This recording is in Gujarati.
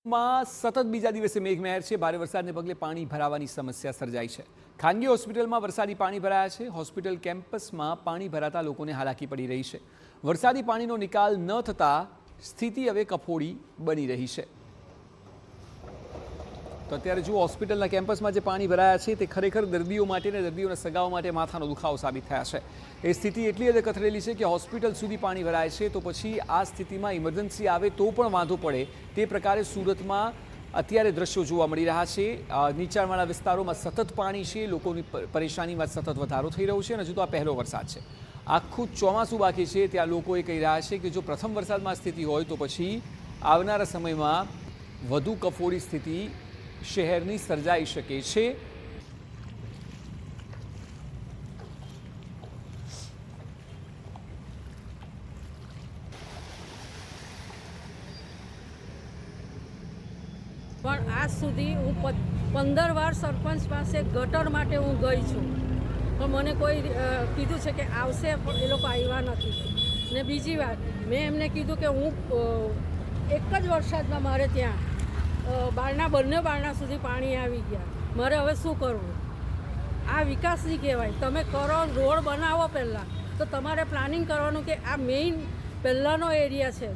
માં સતત બીજા દિવસે મેઘમહેર છે। ભારે વરસાદને પગલે પાણી ભરાવાની સમસ્યા સર્જાઈ છે। ખાનગી હોસ્પિટલમાં વરસાદી પાણી ભરાયા છે। હોસ્પિટલ કેમ્પસમાં પાણી ભરાતા લોકોને હાલાકી પડી રહી છે। વરસાદી પાણીનો નિકાલ ન થતાં સ્થિતિ હવે કફોડી બની રહી છે। તો અત્યારે જો હોસ્પિટલના કેમ્પસમાં જે પાણી ભરાયા છે તે ખરેખર દર્દીઓ માટે અને દર્દીઓના સગાઓ માટે માથાનો દુખાવો સાબિત થયા છે। એ સ્થિતિ એટલી હદે કથળેલી છે કે હોસ્પિટલ સુધી પાણી ભરાય છે તો પછી આ સ્થિતિમાં ઇમરજન્સી આવે તો પણ વાંધો પડે તે પ્રકારે સુરતમાં અત્યારે દ્રશ્યો જોવા મળી રહ્યા છે। નીચાણવાળા વિસ્તારોમાં સતત પાણી છે, લોકોની પરેશાનીમાં સતત વધારો થઈ રહ્યો છે અને હજુ તો આ પહેલો વરસાદ છે। આખું ચોમાસું બાકી છે। ત્યાં લોકો એ કહી રહ્યા છે કે જો પ્રથમ વરસાદમાં સ્થિતિ હોય તો પછી આવનારા સમયમાં વધુ કફોડી સ્થિતિ શહેરની સર્જાઈ શકે છે। પણ આજ સુધી હું 15 વાર સરપંચ પાસે ગટર માટે હું ગઈ છું, પણ મને કોઈ કીધું છે કે આવશે, પણ એ લોકો આવ્યા નથી। ને બીજી વાત, મેં એમને કીધું કે હું એક જ વરસાદમાં મારે ત્યાં બંને બારણા સુધી પાણી આવી ગયા, મારે હવે શું કરવું? આ વિકાસ નહીં કહેવાય। તમે કરો, રોડ બનાવો પહેલાં તો તમારે પ્લાનિંગ કરવાનું કે આ મેઇન પહેલાંનો એરિયા છે,